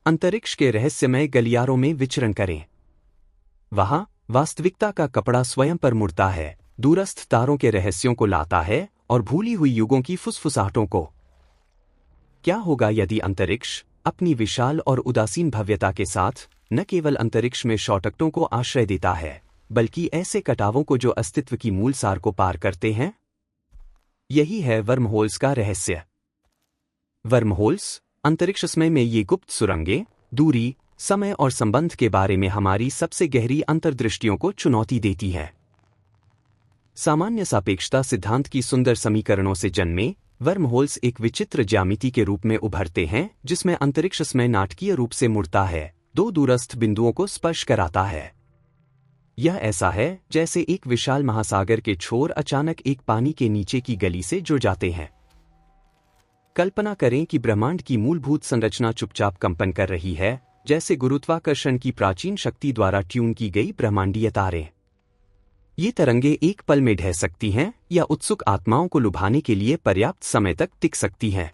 अंतरिक्ष के रहस्यमय गलियारों में विचरण करें। वहां वास्तविकता का कपड़ा स्वयं पर मुड़ता है, दूरस्थ तारों के रहस्यों को लाता है और भूली हुई युगों की फुसफुसाहटों को। क्या होगा यदि अंतरिक्ष अपनी विशाल और उदासीन भव्यता के साथ न केवल अंतरिक्ष में शॉटकटों को आश्रय देता है, बल्कि ऐसे कटावों को जो अस्तित्व की मूल सार को पार करते हैं? यही है वर्महोल्स का रहस्य। वर्महोल्स अंतरिक्षमय में ये गुप्त सुरंगें दूरी, समय और संबंध के बारे में हमारी सबसे गहरी अंतर्दृष्टियों को चुनौती देती है। सामान्य सापेक्षता सिद्धांत की सुंदर समीकरणों से जन्मे वर्महोल्स एक विचित्र ज्यामिति के रूप में उभरते हैं, जिसमें अंतरिक्षमय नाटकीय रूप से मुड़ता है, दो दूरस्थ बिंदुओं को स्पर्श कराता है। यह ऐसा है जैसे एक विशाल महासागर के छोर अचानक एक पानी के नीचे की गली से जुड़ जाते हैं। कल्पना करें कि ब्रह्मांड की मूलभूत संरचना चुपचाप कंपन कर रही है, जैसे गुरुत्वाकर्षण की प्राचीन शक्ति द्वारा ट्यून की गई ब्रह्मांडीय तारें। ये तरंगे एक पल में ढह सकती हैं या उत्सुक आत्माओं को लुभाने के लिए पर्याप्त समय तक टिक सकती हैं।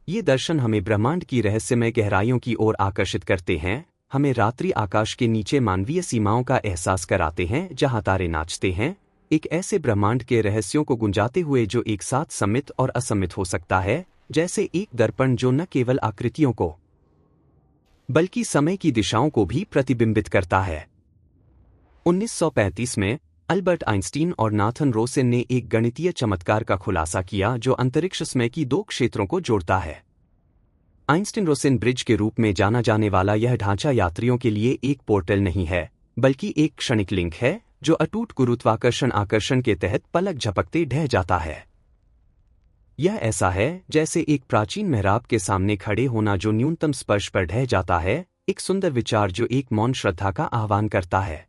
ये दर्शन हमें ब्रह्मांड की रहस्यमय गहराइयों की ओर आकर्षित करते हैं, हमें रात्रि आकाश के नीचे मानवीय सीमाओं का एहसास कराते हैं जहां तारे नाचते हैं, एक ऐसे ब्रह्मांड के रहस्यों को गुंजाते हुए जो एक साथ सम्मित और असम्मित हो सकता है, जैसे एक दर्पण जो न केवल आकृतियों को बल्कि समय की दिशाओं को भी प्रतिबिंबित करता है। 1935 में अल्बर्ट आइंस्टीन और नाथन रोसेन ने एक गणितीय चमत्कार का खुलासा किया जो अंतरिक्ष समय की दो क्षेत्रों को जोड़ता है। आइंस्टीन-रोसेन ब्रिज के रूप में जाना जाने वाला यह ढांचा यात्रियों के लिए एक पोर्टल नहीं है, बल्कि एक क्षणिक लिंक है जो अटूट गुरुत्वाकर्षण आकर्षण के तहत पलक झपकते ढह जाता है। यह ऐसा है जैसे एक प्राचीन मेहराब के सामने खड़े होना जो न्यूनतम स्पर्श पर ढह जाता है, एक सुंदर विचार जो एक मौन श्रद्धा का आह्वान करता है।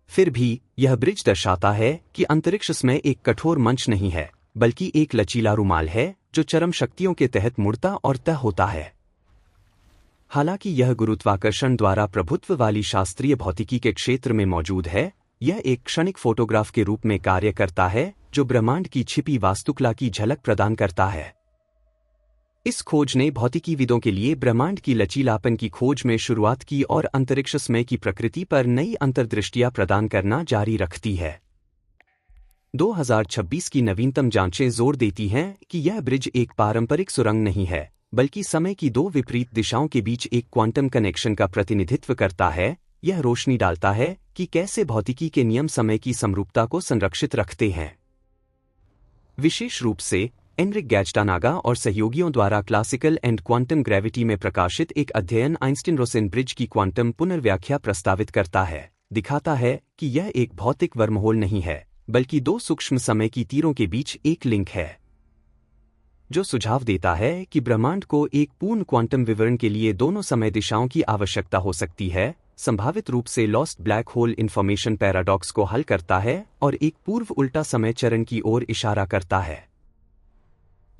फिर भी यह ब्रिज दर्शाता है कि अंतरिक्ष समय एक कठोर मंच नहीं है, बल्कि एक लचीला रुमाल है जो चरम शक्तियों के तहत मुड़ता और तय होता है। हालांकि यह गुरुत्वाकर्षण द्वारा प्रभुत्व वाली शास्त्रीय भौतिकी के क्षेत्र में मौजूद है, यह एक क्षणिक फोटोग्राफ के रूप में कार्य करता है जो ब्रह्मांड की छिपी वास्तुकला की झलक प्रदान करता है। इस खोज ने भौतिकीविदों के लिए ब्रह्मांड की लचीलापन की खोज में शुरुआत की और अंतरिक्ष समय की प्रकृति पर नई अंतर्दृष्टियां प्रदान करना जारी रखती है। 2026 की नवीनतम जांचें जोर देती हैं कि यह ब्रिज एक पारंपरिक सुरंग नहीं है, बल्कि समय की दो विपरीत दिशाओं के बीच एक क्वांटम कनेक्शन का प्रतिनिधित्व करता है। यह रोशनी डालता है कि कैसे भौतिकी के नियम समय की समरूपता को संरक्षित रखते हैं। विशेष रूप से एनरिक गैजटानागा और सहयोगियों द्वारा क्लासिकल एंड क्वांटम ग्रेविटी में प्रकाशित एक अध्ययन आइंस्टीन-रोसेन ब्रिज की क्वांटम पुनर्व्याख्या प्रस्तावित करता है, दिखाता है कि यह एक भौतिक वर्महोल नहीं है, बल्कि दो सूक्ष्म समय की तीरों के बीच एक लिंक है, जो सुझाव देता है कि ब्रह्मांड को एक पूर्ण क्वांटम विवरण के लिए दोनों समय दिशाओं की आवश्यकता हो सकती है, संभावित रूप से lost black hole information paradox को हल करता है और एक पूर्व उल्टा समय चरण की ओर इशारा करता है।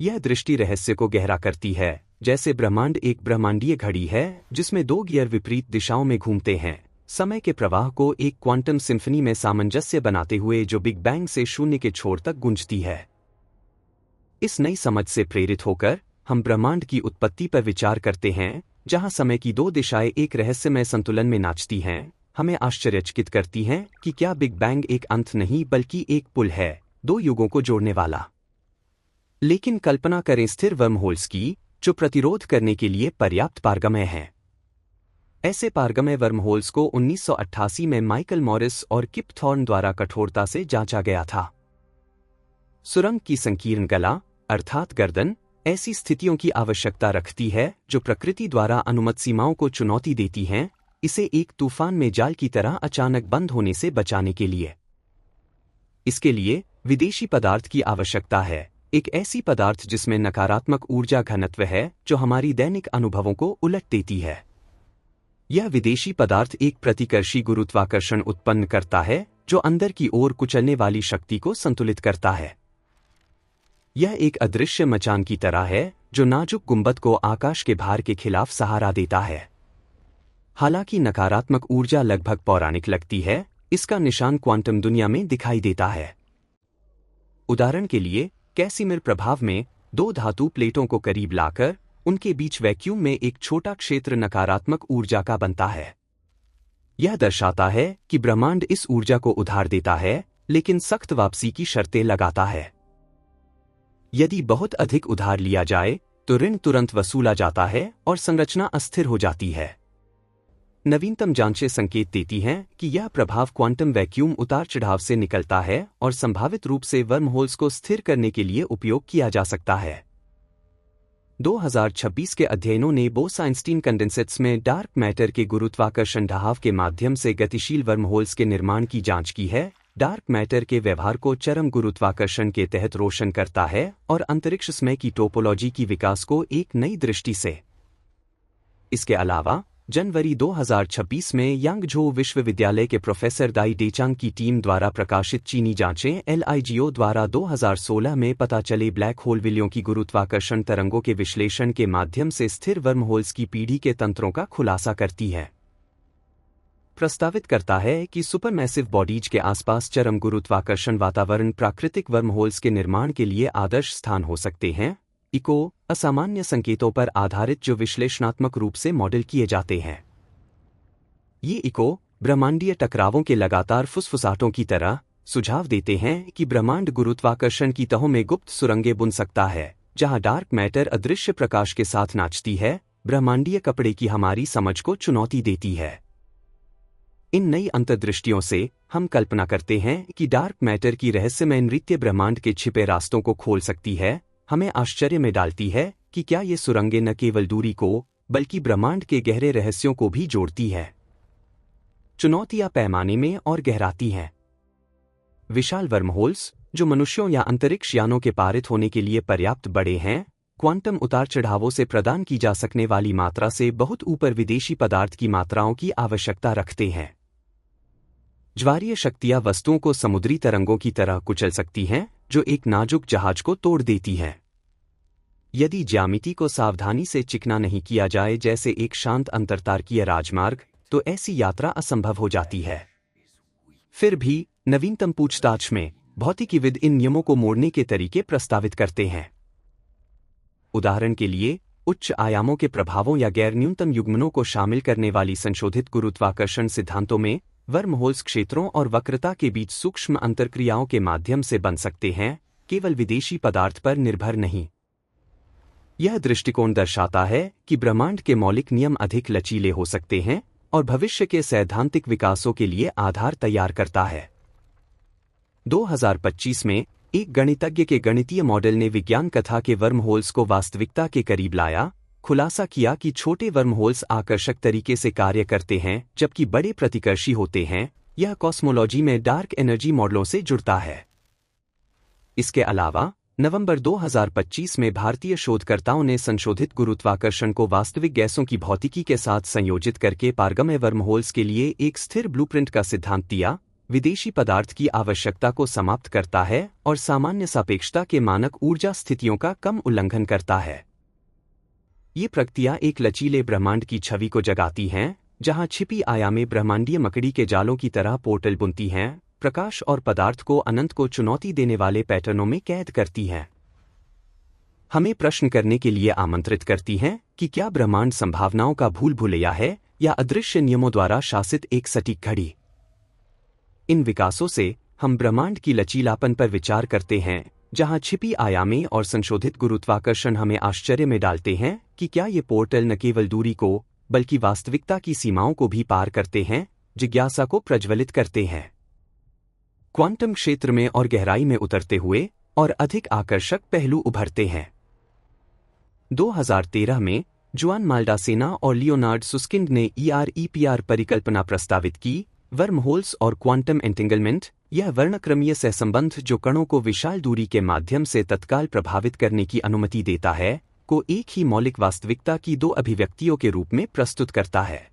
यह दृष्टि रहस्य को गहरा करती है, जैसे ब्रह्मांड एक ब्रह्मांडीय घड़ी है जिसमें दो गियर विपरीत दिशाओं में घूमते हैं, समय के प्रवाह को एक क्वांटम सिम्फनी में सामंजस्य बनाते हुए जो बिग बैंग से शून्य के छोर तक गूंजती है। इस नई समझ से प्रेरित होकर हम ब्रह्मांड की उत्पत्ति पर विचार करते हैं, जहां समय की दो दिशाएं एक रहस्यमय संतुलन में नाचती हैं, हमें आश्चर्यचकित करती हैं कि क्या बिग बैंग एक अंत नहीं बल्कि एक पुल है, दो युगों को जोड़ने वाला। लेकिन कल्पना करें स्थिर वर्महोल्स की, जो प्रतिरोध करने के लिए पर्याप्त पारगम्य हैं। ऐसे पारगम्य वर्महोल्स को 1988 में माइकल मॉरिस और किप थॉर्न द्वारा कठोरता से जांचा गया था। सुरंग की संकीर्ण गला, अर्थात गर्दन, ऐसी स्थितियों की आवश्यकता रखती है जो प्रकृति द्वारा अनुमत सीमाओं को चुनौती देती हैं, इसे एक तूफान में जाल की तरह अचानक बंद होने से बचाने के लिए। इसके लिए विदेशी पदार्थ की आवश्यकता है, एक ऐसी पदार्थ जिसमें नकारात्मक ऊर्जा घनत्व है जो हमारी दैनिक अनुभवों को उलट देती है। यह विदेशी पदार्थ एक प्रतिकर्षी गुरुत्वाकर्षण उत्पन्न करता है जो अंदर की ओर कुचलने वाली शक्ति को संतुलित करता है। यह एक अदृश्य मचान की तरह है जो नाजुक गुंबद को आकाश के भार के खिलाफ सहारा देता है। हालांकि नकारात्मक ऊर्जा लगभग पौराणिक लगती है, इसका निशान क्वांटम दुनिया में दिखाई देता है। उदाहरण के लिए कैसिमिर प्रभाव में दो धातु प्लेटों को करीब लाकर उनके बीच वैक्यूम में एक छोटा क्षेत्र नकारात्मक ऊर्जा का बनता है। यह दर्शाता है कि ब्रह्मांड इस ऊर्जा को उधार देता है, लेकिन सख्त वापसी की शर्तें लगाता है। यदि बहुत अधिक उधार लिया जाए तो ऋण तुरंत वसूला जाता है और संरचना अस्थिर हो जाती है। नवीनतम जांचें संकेत देती हैं कि यह प्रभाव क्वांटम वैक्यूम उतार चढ़ाव से निकलता है और संभावित रूप से वर्महोल्स को स्थिर करने के लिए उपयोग किया जा सकता है। 2026 के अध्ययनों ने बोस-आइंस्टीन कंडेंसेट्स में डार्क मैटर के गुरुत्वाकर्षण ढहाव के माध्यम से गतिशील वर्महोल्स के निर्माण की जांच की है। डार्क मैटर के व्यवहार को चरम गुरुत्वाकर्षण के तहत रोशन करता है और अंतरिक्ष समय की टोपोलॉजी की विकास को एक नई दृष्टि से। इसके अलावा जनवरी 2026 में यांगझो विश्वविद्यालय के प्रोफेसर दाई डेचांग की टीम द्वारा प्रकाशित चीनी जांचें LIGO द्वारा 2016 में पता चले ब्लैक होल विलियों की गुरुत्वाकर्षण तरंगों के विश्लेषण के माध्यम से स्थिर वर्महोल्स की पीढ़ी के तंत्रों का खुलासा करती है। प्रस्तावित करता है कि सुपरमैसिव बॉडीज के आसपास चरम गुरुत्वाकर्षण वातावरण प्राकृतिक वर्महोल्स के निर्माण के लिए आदर्श स्थान हो सकते हैं। इको असामान्य संकेतों पर आधारित जो विश्लेषणात्मक रूप से मॉडल किए जाते हैं। ये इको ब्रह्मांडीय टकरावों के लगातार फुसफुसाहटों की तरह सुझाव देते हैं कि ब्रह्मांड गुरुत्वाकर्षण की तहों में गुप्त सुरंगें बुन सकता है, जहां डार्क मैटर अदृश्य प्रकाश के साथ नाचती है, ब्रह्मांडीय कपड़े की हमारी समझ को चुनौती देती है। इन नई अंतर्दृष्टियों से हम कल्पना करते हैं कि डार्क मैटर की रहस्यमय नृत्य ब्रह्मांड के छिपे रास्तों को खोल सकती है। हमें आश्चर्य में डालती है कि क्या ये सुरंगें न केवल दूरी को बल्कि ब्रह्मांड के गहरे रहस्यों को भी जोड़ती है। चुनौतियां पैमाने में और गहराती हैं। विशाल वर्महोल्स जो मनुष्यों या अंतरिक्ष यानों के पारित होने के लिए पर्याप्त बड़े हैं, क्वांटम उतार चढ़ावों से प्रदान की जा सकने वाली मात्रा से बहुत ऊपर विदेशी पदार्थ की मात्राओं की आवश्यकता रखते हैं। ज्वारीय शक्तियां वस्तुओं को समुद्री तरंगों की तरह कुचल सकती हैं, जो एक नाजुक जहाज को तोड़ देती हैं। यदि ज्यामिति को सावधानी से चिकना नहीं किया जाए, जैसे एक शांत अंतरतारकीय राजमार्ग, तो ऐसी यात्रा असंभव हो जाती है। फिर भी नवीनतम पूछताछ में भौतिकीविद इन नियमों को मोड़ने के तरीके प्रस्तावित करते हैं। उदाहरण के लिए, उच्च आयामों के प्रभावों या गैर न्यूनतम युग्मनों को शामिल करने वाली संशोधित गुरुत्वाकर्षण सिद्धांतों में वर्महोल्स क्षेत्रों और वक्रता के बीच सूक्ष्म अंतरक्रियाओं के माध्यम से बन सकते हैं, केवल विदेशी पदार्थ पर निर्भर नहीं। यह दृष्टिकोण दर्शाता है कि ब्रह्मांड के मौलिक नियम अधिक लचीले हो सकते हैं और भविष्य के सैद्धांतिक विकासों के लिए आधार तैयार करता है। 2025 में एक गणितज्ञ के गणितीय मॉडल ने विज्ञान कथा के वर्महोल्स को वास्तविकता के करीब लाया, खुलासा किया कि छोटे वर्महोल्स आकर्षक तरीके से कार्य करते हैं जबकि बड़े प्रतिकर्षी होते हैं। यह कॉस्मोलॉजी में डार्क एनर्जी मॉडलों से जुड़ता है। इसके अलावा नवंबर 2025 में भारतीय शोधकर्ताओं ने संशोधित गुरुत्वाकर्षण को वास्तविक गैसों की भौतिकी के साथ संयोजित करके पारगम्य वर्महोल्स के लिए एक स्थिर ब्लूप्रिंट का सिद्धांत दिया। विदेशी पदार्थ की आवश्यकता को समाप्त करता है और सामान्य सापेक्षता के मानक ऊर्जा स्थितियों का कम उल्लंघन करता है। ये प्रक्रिया एक लचीले ब्रह्मांड की छवि को जगाती हैं, जहां छिपी आयामें ब्रह्मांडीय मकड़ी के जालों की तरह पोर्टल बुनती हैं, प्रकाश और पदार्थ को अनंत को चुनौती देने वाले पैटर्नों में कैद करती हैं। हमें प्रश्न करने के लिए आमंत्रित करती हैं कि क्या ब्रह्मांड संभावनाओं का भूल भुलैया है या अदृश्य नियमों द्वारा शासित एक सटीक घड़ी। इन विकासों से हम ब्रह्मांड की लचीलापन पर विचार करते हैं, जहां छिपी आयामें और संशोधित गुरुत्वाकर्षण हमें आश्चर्य में डालते हैं कि क्या ये पोर्टल न केवल दूरी को बल्कि वास्तविकता की सीमाओं को भी पार करते हैं, जिज्ञासा को प्रज्वलित करते हैं। क्वांटम क्षेत्र में और गहराई में उतरते हुए और अधिक आकर्षक पहलू उभरते हैं। 2013 में जुआन माल्डासेना और लियोनार्ड सुस्किंड ने EREPR परिकल्पना प्रस्तावित की। वर्महोल्स और क्वांटम एंटेंगलमेंट, यह वर्णक्रमीय सहसंबंध जो कणों को विशाल दूरी के माध्यम से तत्काल प्रभावित करने की अनुमति देता है, को एक ही मौलिक वास्तविकता की दो अभिव्यक्तियों के रूप में प्रस्तुत करता है।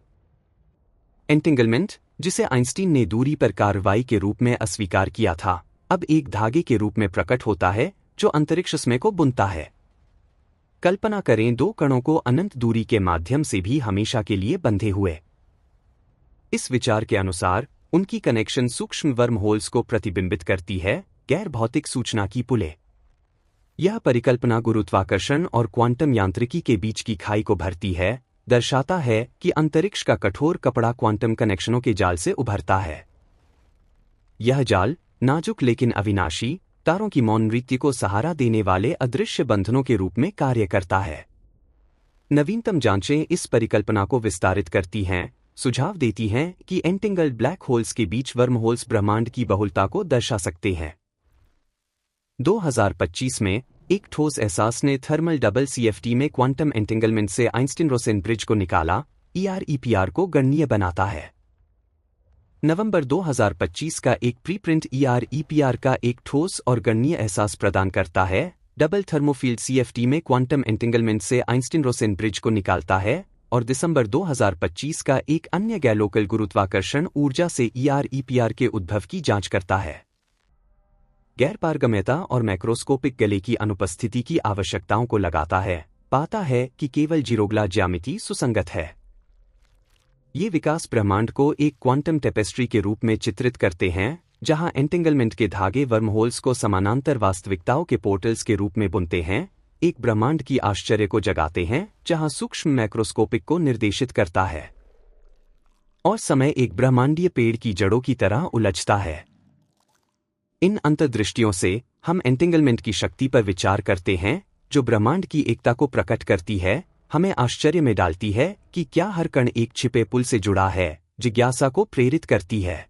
एंटेंगलमेंट, जिसे आइंस्टीन ने दूरी पर कार्रवाई के रूप में अस्वीकार किया था, अब एक धागे के रूप में प्रकट होता है जो अंतरिक्ष समय को बुनता है। कल्पना करें दो कणों को अनंत दूरी के माध्यम से भी हमेशा के लिए बंधे हुए। इस विचार के अनुसार उनकी कनेक्शन सूक्ष्म वर्महोल्स को प्रतिबिंबित करती है, गैर भौतिक सूचना की पुलें। यह परिकल्पना गुरुत्वाकर्षण और क्वांटम यांत्रिकी के बीच की खाई को भरती है, दर्शाता है कि अंतरिक्ष का कठोर कपड़ा क्वांटम कनेक्शनों के जाल से उभरता है। यह जाल नाजुक लेकिन अविनाशी तारों की मौन नृत्य को सहारा देने वाले अदृश्य बंधनों के रूप में कार्य करता है। नवीनतम जांचें इस परिकल्पना को विस्तारित करती हैं, सुझाव देती हैं कि एंटेंगल्ड ब्लैक होल्स के बीच वर्महोल्स ब्रह्मांड की बहुलता को दर्शा सकते हैं। 2025 में एक ठोस एहसास ने थर्मल डबल CFT में क्वांटम एंटेंगलमेंट से आइंस्टीन-रोसेन ब्रिज को निकाला, ER-EPR को गणनीय बनाता है। नवंबर 2025 का एक प्रीप्रिंट ER-EPR का एक ठोस और गणनीय एहसास प्रदान करता है, डबल थर्मोफील्ड CFT में क्वांटम एंटेंगलमेंट से आइंस्टीन-रोसेन ब्रिज को निकालता है, और दिसंबर 2025 का एक अन्य गैलोकल गुरुत्वाकर्षण ऊर्जा से ER-EPR के उद्भव की जांच करता है। गैर पारगम्यता और मैक्रोस्कोपिक गले की अनुपस्थिति की आवश्यकताओं को लगाता है, पाता है कि केवल जीरोग्ला ज्यामिति सुसंगत है। ये विकास ब्रह्मांड को एक क्वांटम टेपेस्ट्री के रूप में चित्रित करते हैं, जहां एंटेंगलमेंट के धागे वर्महोल्स को समानांतर वास्तविकताओं के पोर्टल्स के रूप में बुनते हैं, एक ब्रह्मांड की आश्चर्य को जगाते हैं जहां सूक्ष्म मैक्रोस्कोपिक को निर्देशित करता है और समय एक ब्रह्मांडीय पेड़ की जड़ों की तरह उलझता है। इन अंतर्दृष्टियों से हम एंटेंगलमेंट की शक्ति पर विचार करते हैं, जो ब्रह्मांड की एकता को प्रकट करती है, हमें आश्चर्य में डालती है कि क्या हर कण एक छिपे पुल से जुड़ा है, जिज्ञासा को प्रेरित करती है।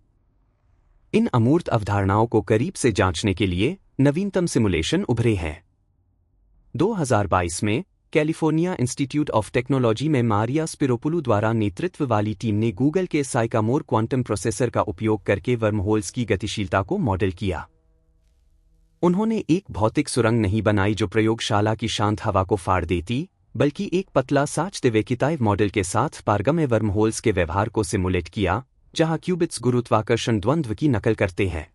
इन अमूर्त अवधारणाओं को करीब से जांचने के लिए नवीनतम सिमुलेशन उभरे हैं। 2022 में कैलिफोर्निया इंस्टीट्यूट ऑफ टेक्नोलॉजी में मारिया स्पिरोपुलू द्वारा नेतृत्व वाली टीम ने गूगल के साइकामोर क्वांटम प्रोसेसर का उपयोग करके वर्महोल्स की गतिशीलता को मॉडल किया। उन्होंने एक भौतिक सुरंग नहीं बनाई जो प्रयोगशाला की शांत हवा को फाड़ देती, बल्कि एक पतला साचदेवेकिताइव मॉडल के साथ पारगम्य वर्महोल्स के व्यवहार को सिमुलेट किया, जहां क्यूबिट्स गुरुत्वाकर्षण द्वंद्व की नकल करते हैं।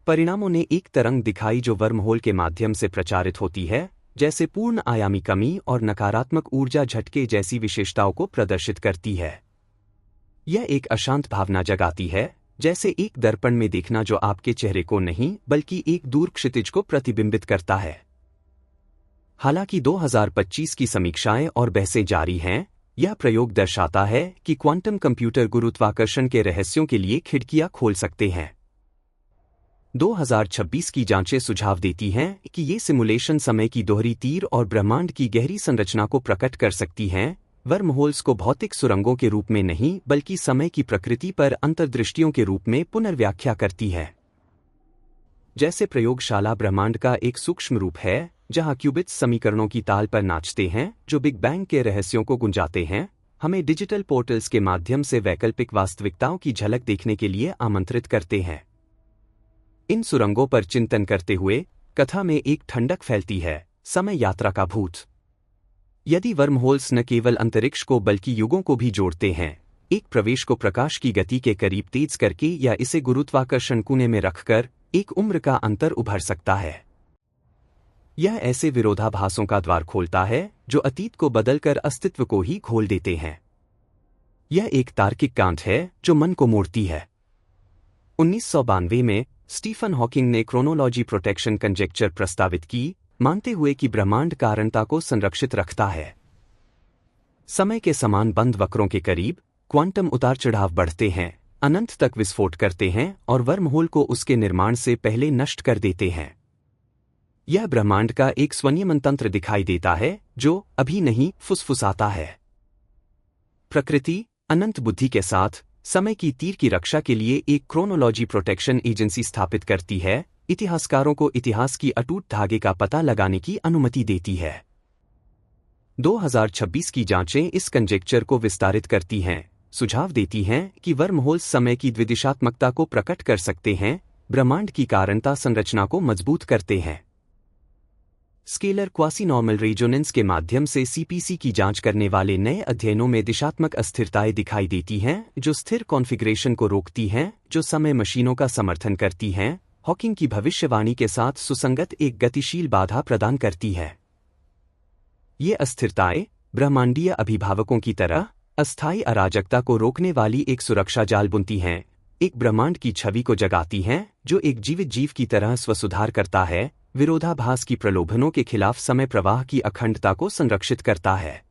परिणामों ने एक तरंग दिखाई जो वर्महोल के माध्यम से प्रचारित होती है, जैसे पूर्ण आयामी कमी और नकारात्मक ऊर्जा झटके जैसी विशेषताओं को प्रदर्शित करती है। यह एक अशांत भावना जगाती है, जैसे एक दर्पण में देखना जो आपके चेहरे को नहीं बल्कि एक दूर क्षितिज को प्रतिबिंबित करता है। हालांकि 2025 की समीक्षाएं और बहसें जारी हैं, यह प्रयोग दर्शाता है कि क्वांटम कंप्यूटर गुरुत्वाकर्षण के रहस्यों के लिए खिड़कियां खोल सकते हैं। 2026 की जांचें सुझाव देती हैं कि ये सिमुलेशन समय की दोहरी तीर और ब्रह्मांड की गहरी संरचना को प्रकट कर सकती हैं, वर्महोल्स को भौतिक सुरंगों के रूप में नहीं बल्कि समय की प्रकृति पर अंतर्दृष्टियों के रूप में पुनर्व्याख्या करती है। जैसे प्रयोगशाला ब्रह्मांड का एक सूक्ष्म रूप है, जहां क्यूबिट्स समीकरणों की ताल पर नाचते हैं जो बिग बैंग के रहस्यों को गुंजाते हैं, हमें डिजिटल पोर्टल्स के माध्यम से वैकल्पिक वास्तविकताओं की झलक देखने के लिए आमंत्रित करते हैं। इन सुरंगों पर चिंतन करते हुए कथा में एक ठंडक फैलती है, समय यात्रा का भूत। यदि वर्महोल्स न केवल अंतरिक्ष को बल्कि युगों को भी जोड़ते हैं, एक प्रवेश को प्रकाश की गति के करीब तेज करके या इसे गुरुत्वाकर्षण कुएं में रखकर, एक उम्र का अंतर उभर सकता है। यह ऐसे विरोधाभासों का द्वार खोलता है जो अतीत को बदलकर अस्तित्व को ही खोल देते हैं। यह एक तार्किक कांट है जो मन को मोड़ती है। 1992 में स्टीफन हॉकिंग ने क्रोनोलॉजी प्रोटेक्शन कंजेक्चर प्रस्तावित की, मानते हुए कि ब्रह्मांड कारणता को संरक्षित रखता है। समय के समान बंद वक्रों के करीब क्वांटम उतार चढ़ाव बढ़ते हैं, अनंत तक विस्फोट करते हैं और वर्महोल को उसके निर्माण से पहले नष्ट कर देते हैं। यह ब्रह्मांड का एक स्वनियमन तंत्र दिखाई देता है जो अभी नहीं फुसफुसाता है। प्रकृति अनंत बुद्धि के साथ समय की तीर की रक्षा के लिए एक क्रोनोलॉजी प्रोटेक्शन एजेंसी स्थापित करती है, इतिहासकारों को इतिहास की अटूट धागे का पता लगाने की अनुमति देती है। 2026 की जांचें इस कंजेक्चर को विस्तारित करती हैं, सुझाव देती हैं कि वर्महोल्स समय की द्विदिशात्मकता को प्रकट कर सकते हैं, ब्रह्मांड की कारणता संरचना को मजबूत करते हैं। स्केलर क्वासी नॉर्मल रेजोनेंस के माध्यम से CPC की जांच करने वाले नए अध्ययनों में दिशात्मक अस्थिरताएं दिखाई देती हैं जो स्थिर कॉन्फ़िगरेशन को रोकती हैं, जो समय मशीनों का समर्थन करती हैं, हॉकिंग की भविष्यवाणी के साथ सुसंगत एक गतिशील बाधा प्रदान करती है। ये अस्थिरताएं ब्रह्मांडीय अभिभावकों की तरह अस्थायी अराजकता को रोकने वाली एक सुरक्षा जाल बुनती हैं, एक ब्रह्मांड की छवि को जगाती हैं जो एक जीवित जीव की तरह स्वसुधार करता है, विरोधाभास की प्रलोभनों के खिलाफ समय प्रवाह की अखंडता को संरक्षित करता है।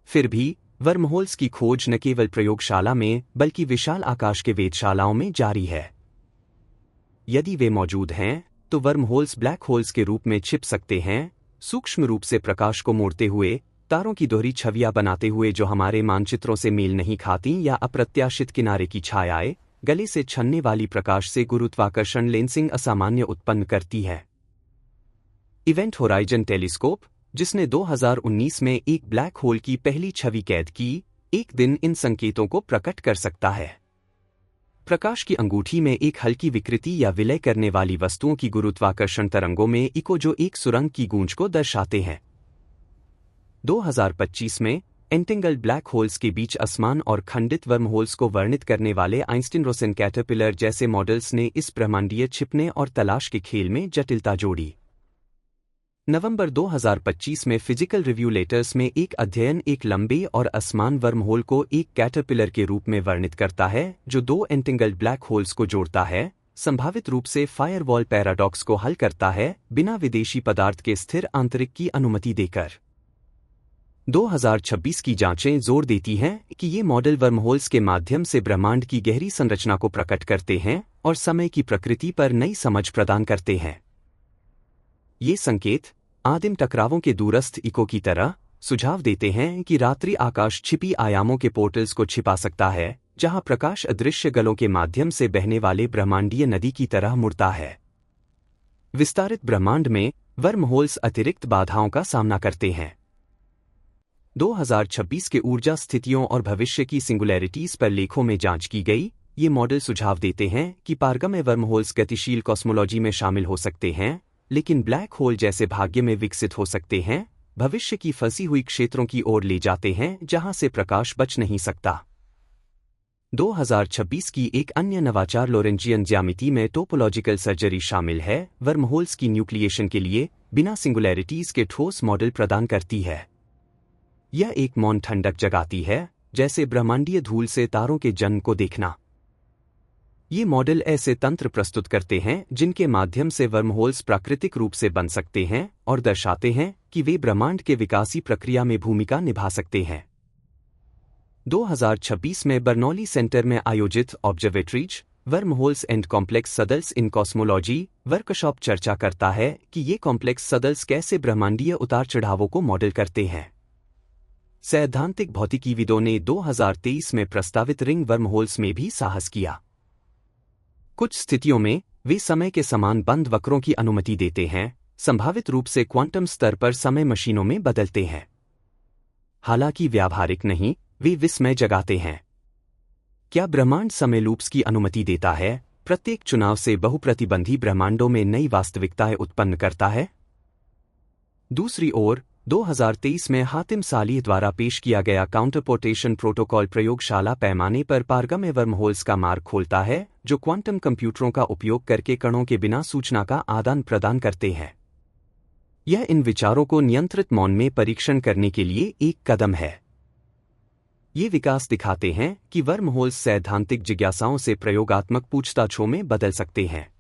फिर भी वर्महोल्स की खोज न केवल प्रयोगशाला में बल्कि विशाल आकाश के वेधशालाओं में जारी है। यदि वे मौजूद हैं तो वर्महोल्स ब्लैक होल्स के रूप में छिप सकते हैं, सूक्ष्म रूप से प्रकाश को मोड़ते हुए, तारों की दोहरी छवियां बनाते हुए जो हमारे मानचित्रों से मेल नहीं खाती, या अप्रत्याशित किनारे की छायाएं, गले से छनने वाली प्रकाश से गुरुत्वाकर्षण लेंसिंग असामान्य उत्पन्न करती है। इवेंट होराइजन टेलीस्कोप, जिसने 2019 में एक ब्लैक होल की पहली छवि कैद की, एक दिन इन संकेतों को प्रकट कर सकता है। प्रकाश की अंगूठी में एक हल्की विकृति या विलय करने वाली वस्तुओं की गुरुत्वाकर्षण तरंगों में इको जो एक सुरंग की गूंज को दर्शाते हैं। 2025 में एंटेंगल्ड ब्लैक होल्स के बीच असमान और खंडित वर्महोल्स को वर्णित करने वाले आइंस्टीन-रोसेन कैटरपिलर जैसे मॉडल्स ने इस ब्रह्मांडीय छिपने और तलाश के खेल में जटिलता जोड़ी। नवंबर 2025 में फिजिकल रिव्यू लेटर्स में एक अध्ययन एक लंबे और असमान वर्महोल को एक कैटरपिलर के रूप में वर्णित करता है जो दो एंटेंगल्ड ब्लैक होल्स को जोड़ता है, संभावित रूप से फायरवॉल पैराडॉक्स को हल करता है बिना विदेशी पदार्थ के स्थिर आंतरिक की अनुमति देकर। 2026 की जांचें जोर देती हैं कि ये मॉडल वर्महोल्स के माध्यम से ब्रह्मांड की गहरी संरचना को प्रकट करते हैं और समय की प्रकृति पर नई समझ प्रदान करते हैं। ये संकेत, आदिम टकरावों के दूरस्थ इको की तरह, सुझाव देते हैं कि रात्रि आकाश छिपी आयामों के पोर्टल्स को छिपा सकता है, जहां प्रकाश अदृश्य गलों के माध्यम से बहने वाले ब्रह्मांडीय नदी की तरह मुड़ता है। विस्तारित ब्रह्मांड में वर्महोल्स अतिरिक्त बाधाओं का सामना करते हैं। 2026 के ऊर्जा स्थितियों और भविष्य की सिंगुलैरिटीज पर लेखों में जांच की गई। ये मॉडल सुझाव देते हैं कि पारगम्य वर्महोल्स गतिशील कॉस्मोलॉजी में शामिल हो सकते हैं, लेकिन ब्लैक होल जैसे भाग्य में विकसित हो सकते हैं, भविष्य की फंसी हुई क्षेत्रों की ओर ले जाते हैं जहां से प्रकाश बच नहीं सकता। 2026 की एक अन्य नवाचार लोरेंजियन ज्यामिति में टोपोलॉजिकल सर्जरी शामिल है। वर्महोल्स की न्यूक्लिएशन के लिए बिना सिंगुलैरिटीज के ठोस मॉडल प्रदान करती है। यह एक मौन ठंडक जगाती है, जैसे ब्रह्मांडीय धूल से तारों के जन्म को देखना। ये मॉडल ऐसे तंत्र प्रस्तुत करते हैं जिनके माध्यम से वर्महोल्स प्राकृतिक रूप से बन सकते हैं और दर्शाते हैं कि वे ब्रह्मांड के विकासी प्रक्रिया में भूमिका निभा सकते हैं। 2026 में बर्नौली सेंटर में आयोजित observatories wormholes and complex saddles in cosmology workshop चर्चा करता है कि ये कॉम्प्लेक्स सदल्स कैसे ब्रह्मांडीय उतार चढ़ावों को मॉडल करते हैं। सैद्धांतिक भौतिकीविदों ने 2023 में प्रस्तावित रिंग वर्महोल्स में भी साहस किया। कुछ स्थितियों में वे समय के समान बंद वक्रों की अनुमति देते हैं, संभावित रूप से क्वांटम स्तर पर समय मशीनों में बदलते हैं। हालांकि व्यावहारिक नहीं, वे विस्मय जगाते हैं। क्या ब्रह्मांड समय लूप्स की अनुमति देता है? प्रत्येक चुनाव से बहुप्रतिबंधी ब्रह्मांडों में नई वास्तविकताएं उत्पन्न करता है। दूसरी ओर 2023 में हातिम सालीह द्वारा पेश किया गया काउंटरपोर्टेशन प्रोटोकॉल प्रयोगशाला पैमाने पर पारगम्य वर्महोल्स का मार्ग खोलता है, जो क्वांटम कंप्यूटरों का उपयोग करके कणों के बिना सूचना का आदान प्रदान करते हैं। यह इन विचारों को नियंत्रित मौन में परीक्षण करने के लिए एक कदम है। ये विकास दिखाते हैं कि वर्महोल्स सैद्धांतिक जिज्ञासाओं से प्रयोगात्मक पूछताछों में बदल सकते हैं।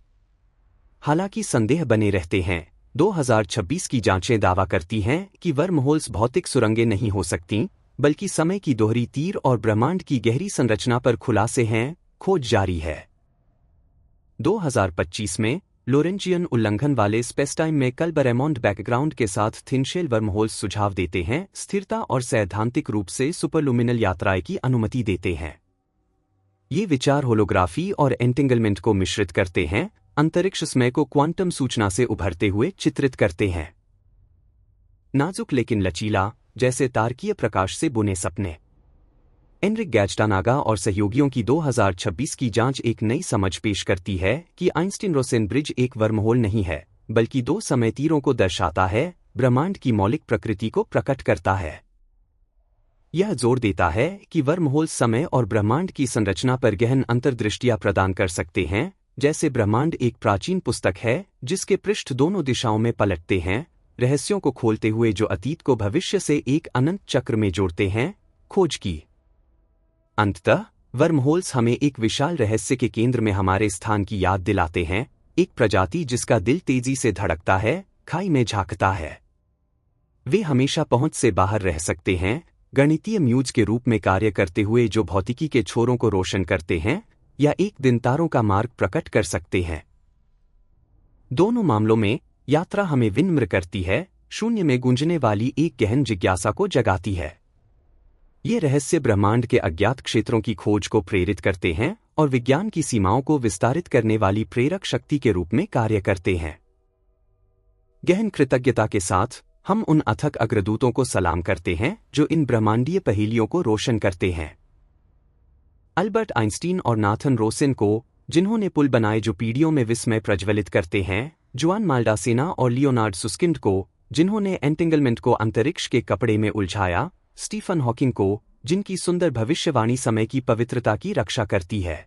हालांकि संदेह बने रहते हैं। 2026 की जांचें दावा करती हैं कि वर्महोल्स भौतिक सुरंगें नहीं हो सकतीं, बल्कि समय की दोहरी तीर और ब्रह्मांड की गहरी संरचना पर खुलासे हैं। खोज जारी है। 2025 में लोरेंजियन उल्लंघन वाले स्पेसटाइम में कल्बरेमोंड बैकग्राउंड के साथ थिनशेल वर्महोल्स सुझाव देते हैं, स्थिरता और सैद्धांतिक रूप से सुपरलुमिनल यात्राएं की अनुमति देते हैं। ये विचार होलोग्राफी और एंटेंगलमेंट को मिश्रित करते हैं, अंतरिक्ष समय को क्वांटम सूचना से उभरते हुए चित्रित करते हैं। नाजुक लेकिन लचीला, जैसे तारकीय प्रकाश से बुने सपने। एनरिक गैजटानागा और सहयोगियों की 2026 की जांच एक नई समझ पेश करती है कि आइंस्टीन-रोसेन ब्रिज एक वर्महोल नहीं है, बल्कि दो समय तीरों को दर्शाता है, ब्रह्मांड की मौलिक प्रकृति को प्रकट करता है। यह जोर देता है कि वर्महोल समय और ब्रह्मांड की संरचना पर गहन अंतर्दृष्टियां प्रदान कर सकते हैं, जैसे ब्रह्मांड एक प्राचीन पुस्तक है जिसके पृष्ठ दोनों दिशाओं में पलटते हैं, रहस्यों को खोलते हुए जो अतीत को भविष्य से एक अनंत चक्र में जोड़ते हैं। खोज की अंततः वर्महोल्स हमें एक विशाल रहस्य के केंद्र में हमारे स्थान की याद दिलाते हैं, एक प्रजाति जिसका दिल तेजी से धड़कता है, खाई में झांकता है। वे हमेशा पहुंच से बाहर रह सकते हैं, गणितीय म्यूज के रूप में कार्य करते हुए जो भौतिकी के छोरों को रोशन करते हैं, या एक दिन तारों का मार्ग प्रकट कर सकते हैं। दोनों मामलों में यात्रा हमें विनम्र करती है, शून्य में गूंजने वाली एक गहन जिज्ञासा को जगाती है। ये रहस्य ब्रह्मांड के अज्ञात क्षेत्रों की खोज को प्रेरित करते हैं और विज्ञान की सीमाओं को विस्तारित करने वाली प्रेरक शक्ति के रूप में कार्य करते हैं। गहन कृतज्ञता के साथ हम उन अथक अग्रदूतों को सलाम करते हैं जो इन ब्रह्मांडीय पहेलियों को रोशन करते हैं। अल्बर्ट आइंस्टीन और नाथन रोसेन को, जिन्होंने पुल बनाए जो पीढ़ियों में विस्मय प्रज्वलित करते हैं, जुआन माल्डासेना और लियोनार्ड सुस्किंड को, जिन्होंने एंटेंगलमेंट को अंतरिक्ष के कपड़े में उलझाया, स्टीफन हॉकिंग को, जिनकी सुंदर भविष्यवाणी समय की पवित्रता की रक्षा करती है,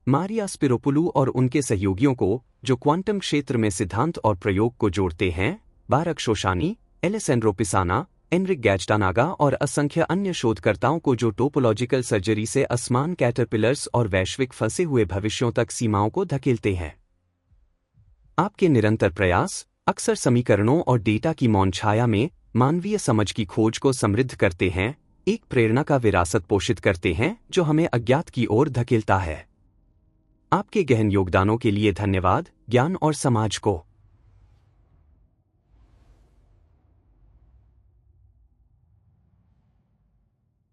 मारिया स्पिरोपुलू और उनके सहयोगियों को, जो क्वांटम क्षेत्र में सिद्धांत और प्रयोग को जोड़ते हैं, बारक शोशानी, एलेसेंड्रो पिसाना, एनरिक गैजटानागा और असंख्य अन्य शोधकर्ताओं को जो टोपोलॉजिकल सर्जरी से असमान कैटरपिलर्स और वैश्विक फंसे हुए भविष्यों तक सीमाओं को धकेलते हैं। आपके निरंतर प्रयास अक्सर समीकरणों और डेटा की मौन छाया में मानवीय समझ की खोज को समृद्ध करते हैं, एक प्रेरणा का विरासत पोषित करते हैं जो हमें अज्ञात की ओर धकेलता है। आपके गहन योगदानों के लिए धन्यवाद, ज्ञान और समाज को।